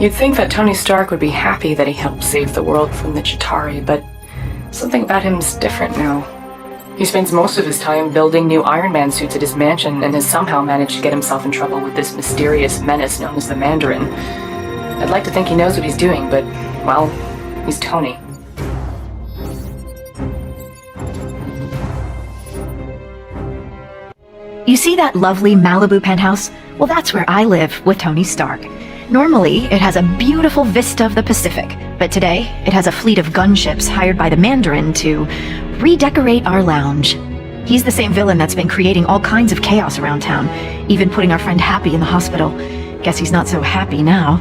You'd think that Tony Stark would be happy that he helped save the world from the Chitauri, but something about him's different now. He spends most of his time building new Iron Man suits at his mansion and has somehow managed to get himself in trouble with this mysterious menace known as the Mandarin. I'd like to think he knows what he's doing, but, well, he's Tony. You see that lovely Malibu penthouse? Well, that's where I live with Tony Stark. Normally, it has a beautiful vista of the Pacific, but today, it has a fleet of gunships hired by the Mandarin to redecorate our lounge. He's the same villain that's been creating all kinds of chaos around town, even putting our friend Happy in the hospital. Guess he's not so happy now.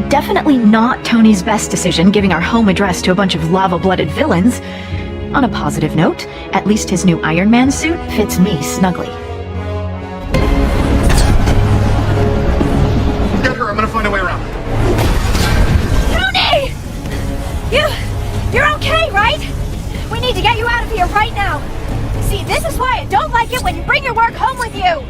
Definitely not Tony's best decision giving our home address to a bunch of lava-blooded villains. On a positive note, at least his new Iron Man suit fits me snugly. I'm gonna find a way around. Tony! You're okay, right? We need to get you out of here right now. See, this is why I don't like it when you bring your work home with you.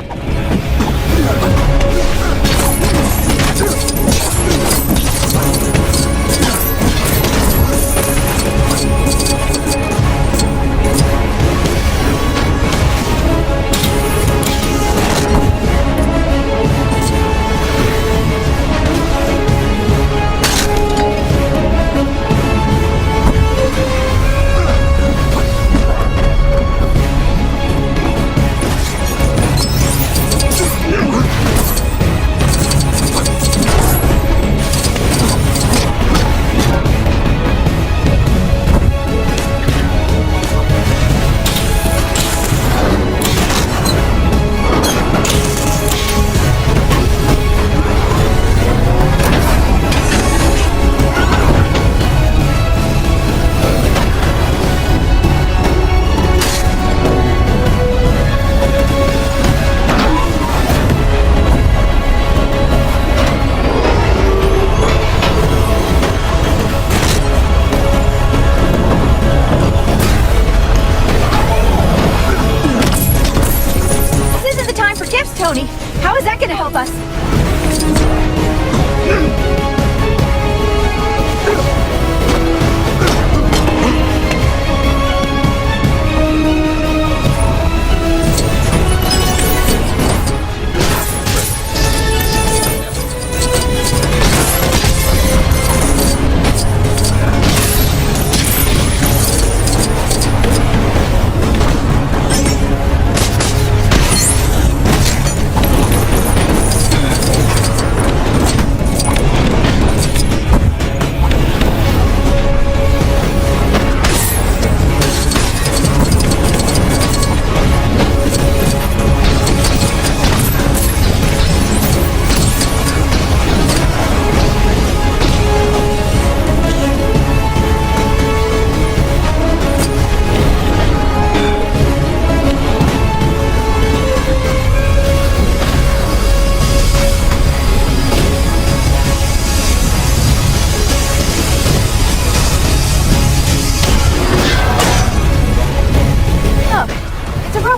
Tony, how is that going to help us?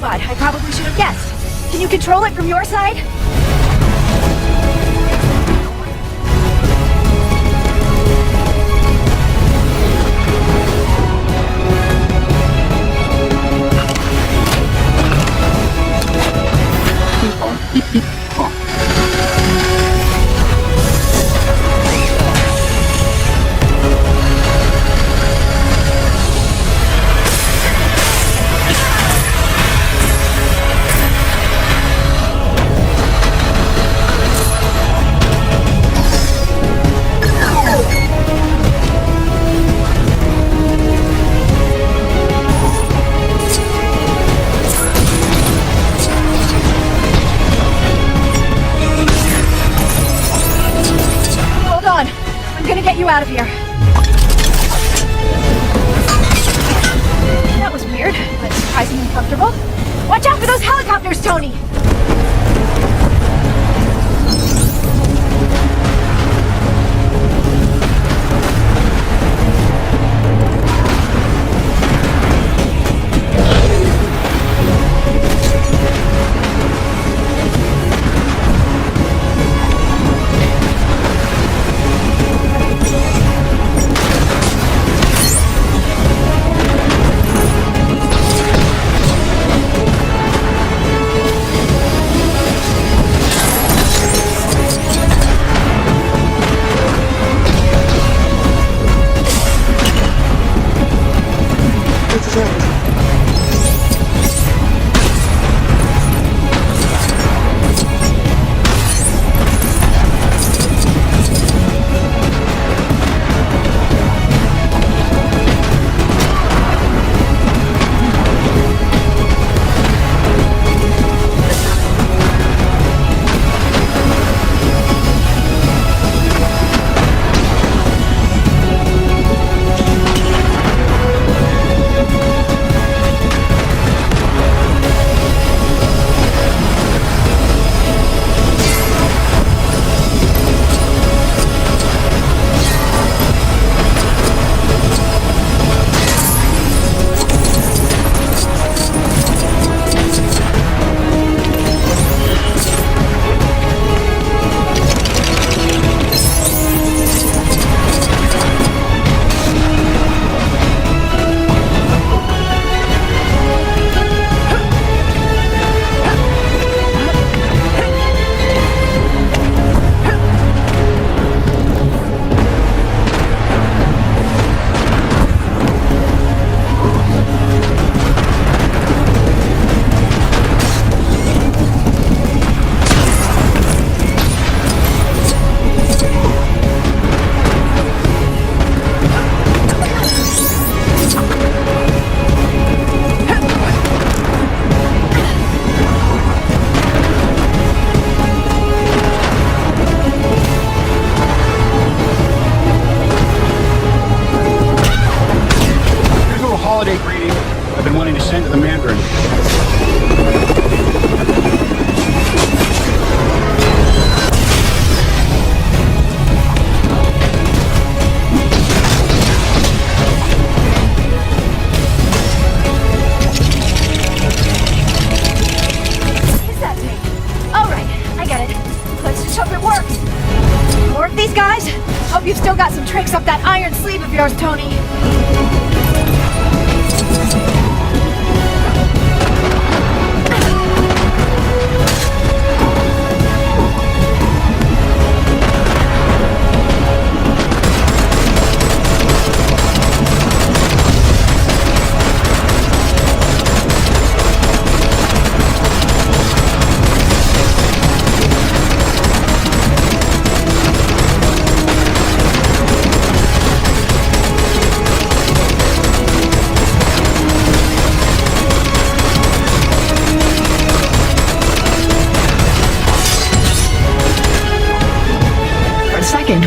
I probably should have guessed. Can you control it from your side? Out of here. That was weird, but surprisingly comfortable. Watch out for those helicopters, Tony! hope you've still got some tricks up that iron sleeve of yours, Tony.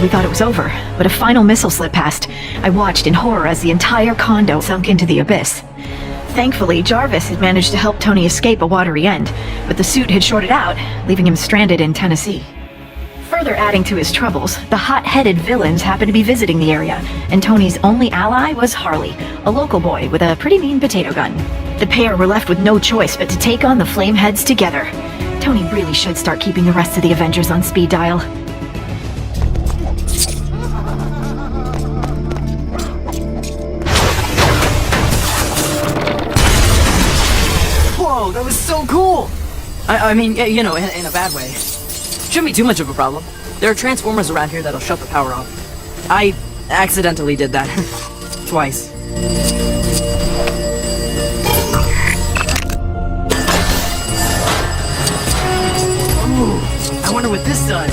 We thought it was over, but a final missile slid past. I watched in horror as the entire condo sunk into the abyss. Thankfully, Jarvis had managed to help Tony escape a watery end, but the suit had shorted out, leaving him stranded in Tennessee. Further adding to his troubles, the hot-headed villains happened to be visiting the area, and Tony's only ally was Harley, a local boy with a pretty mean potato gun. The pair were left with no choice but to take on the Flameheads together. Tony really should start keeping the rest of the Avengers on speed dial. Whoa, that was so cool! I mean, you know, in a bad way. Shouldn't be too much of a problem. There are transformers around here that'll shut the power off. I accidentally did that. Twice. Ooh, I wonder what this does.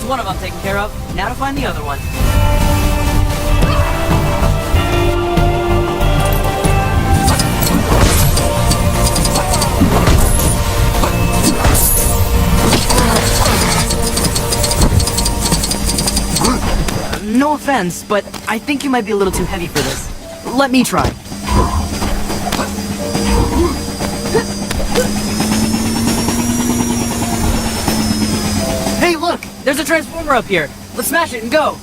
One of them taken care of. Now to find the other one. No offense, but I think you might be a little too heavy for this. Let me try. Hey, look! There's a transformer up here. Let's smash it and go.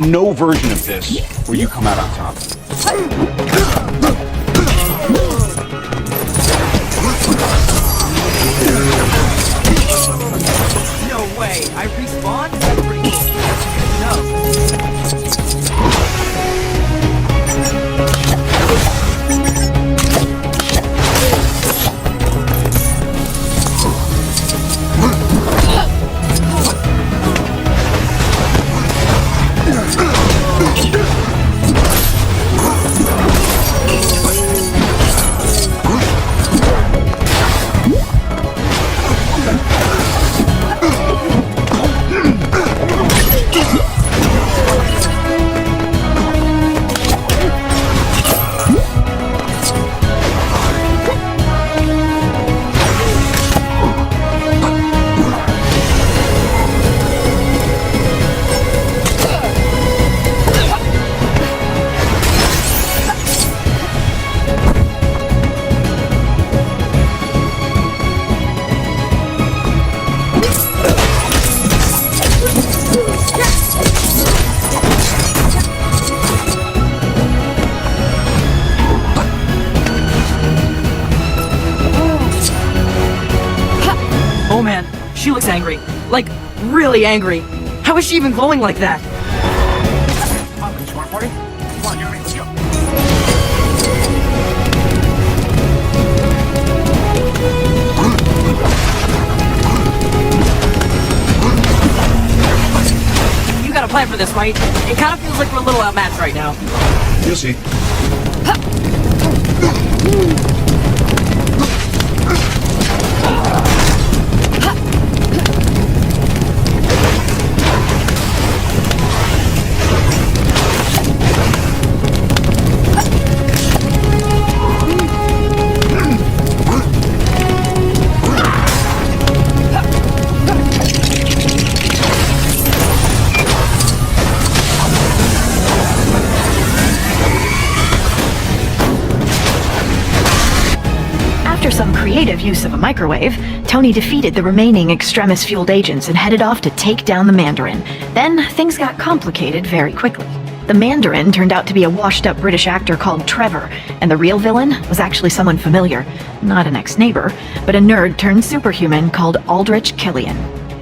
No version of this where you come out on top. No way! I respawned? That's pretty cool. That's good to know. Oh man, she looks angry. Like, really angry. How is she even glowing like that? Come on, smart party. Come on, Johnny, let's go. You got a plan for this, right? It kind of feels like we're a little outmatched right now. You'll see. After some creative use of a microwave, Tony defeated the remaining Extremis-fueled agents and headed off to take down the Mandarin. Then, things got complicated very quickly. The Mandarin turned out to be a washed-up British actor called Trevor, and the real villain was actually someone familiar. Not an ex-neighbor, but a nerd-turned-superhuman called Aldrich Killian.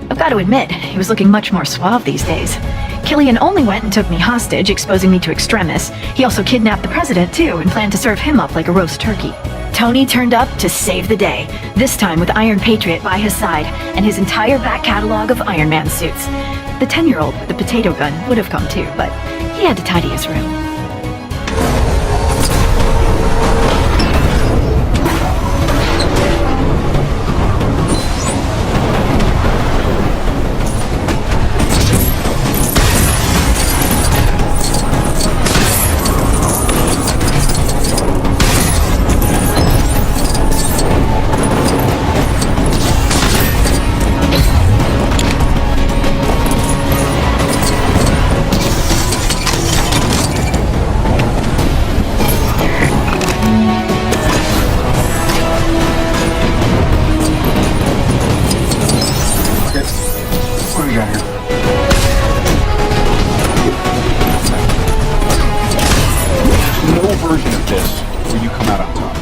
I've got to admit, he was looking much more suave these days. Killian only went and took me hostage, exposing me to Extremis. He also kidnapped the president, too, and planned to serve him up like a roast turkey. Tony turned up to save the day, this time with Iron Patriot by his side, and his entire back catalog of Iron Man suits. The 10-year-old with the potato gun would have come too, but he had to tidy his room. you got here? No version of this where you come out on top.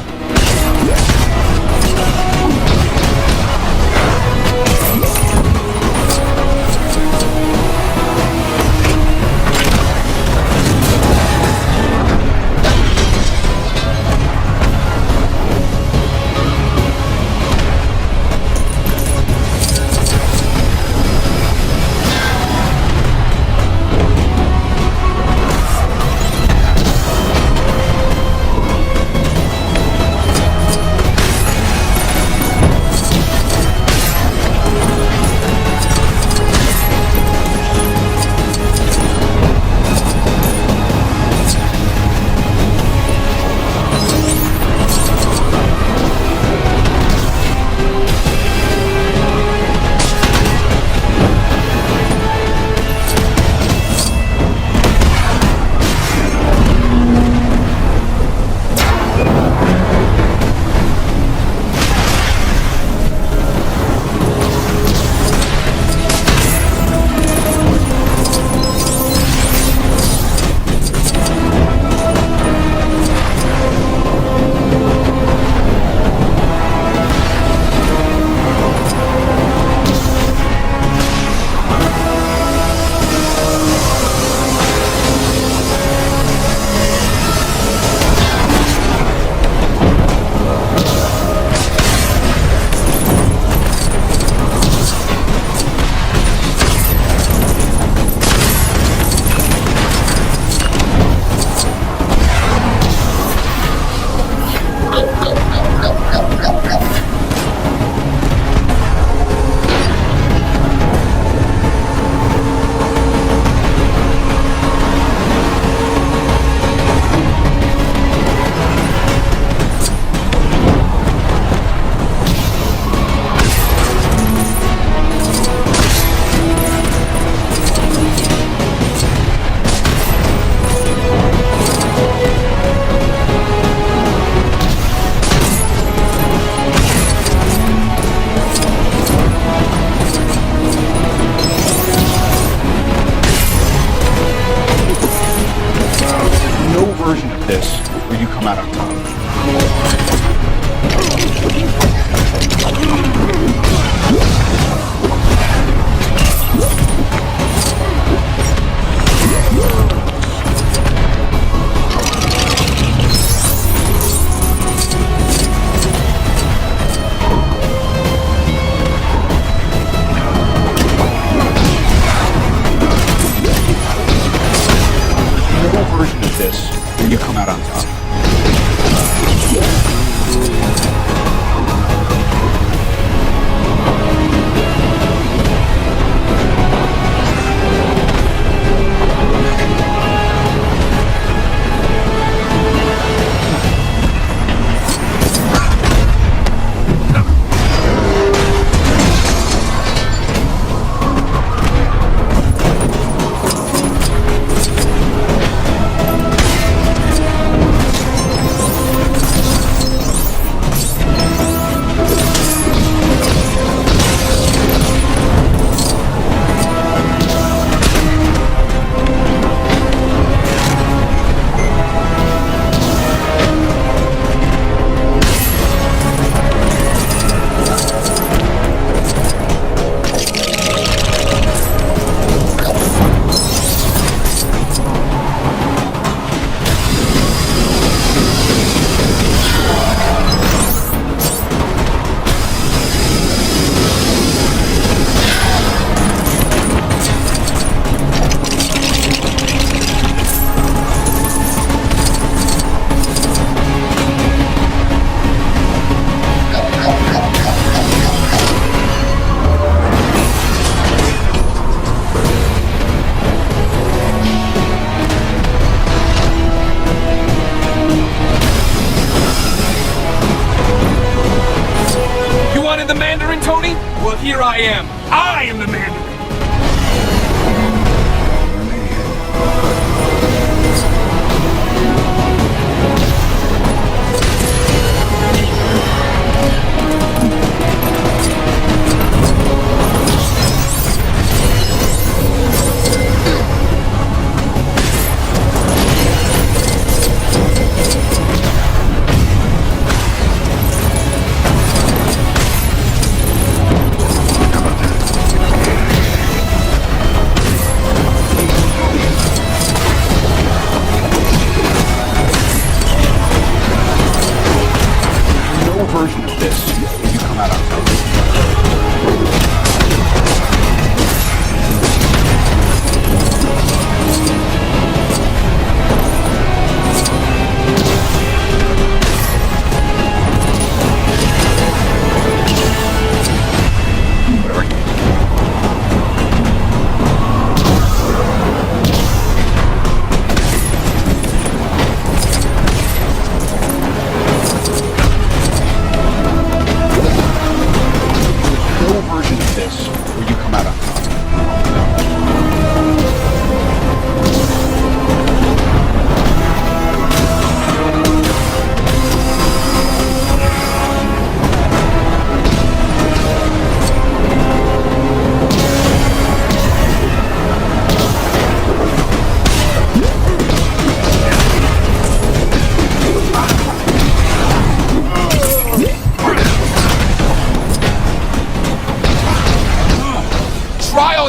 Version of this where you come out on top. No version of this where you come out on top.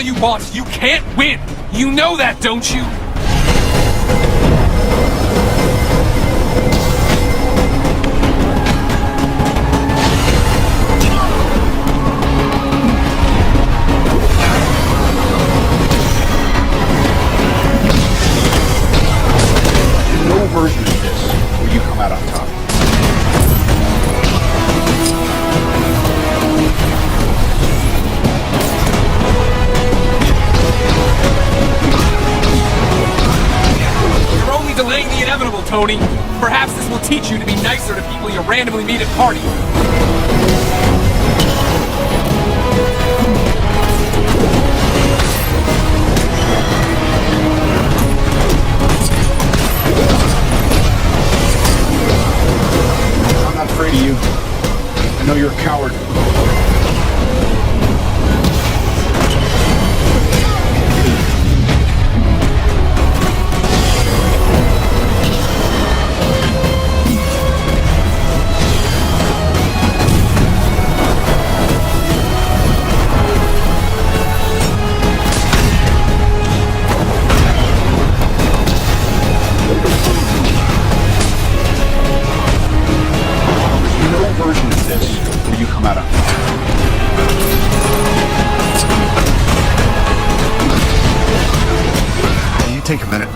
all you want. You can't win. You know that, don't you? No version of this where you come out on top. You're only delaying the inevitable, Tony. Perhaps this will teach you to be nicer to people you randomly meet at parties. I'm not afraid of you. I know you're a coward. No version of this where you come out on top. Can you take a minute?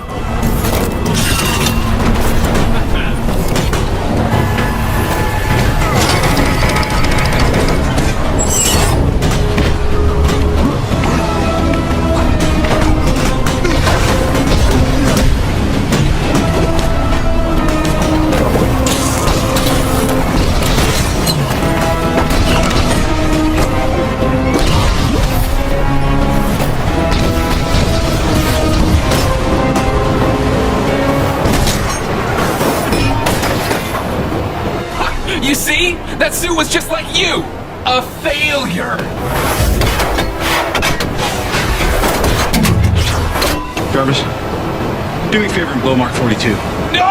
You see? That suit was just like you! A failure! Jarvis, do me a favor and blow Mark 42. No!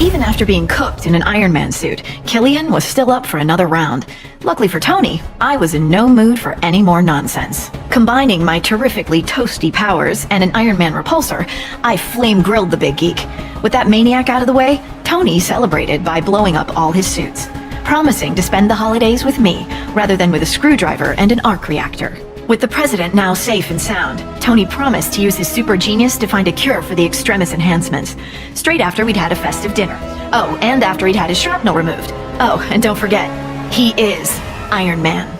Even after being cooked in an Iron Man suit, Killian was still up for another round. Luckily for Tony, I was in no mood for any more nonsense. Combining my terrifically toasty powers and an Iron Man repulsor, I flame-grilled the big geek. With that maniac out of the way, Tony celebrated by blowing up all his suits, promising to spend the holidays with me rather than with a screwdriver and an arc reactor. With the president now safe and sound, Tony promised to use his super genius to find a cure for the extremis enhancements, straight after we'd had a festive dinner. Oh, and after he'd had his shrapnel removed. Oh, and don't forget, he is Iron Man.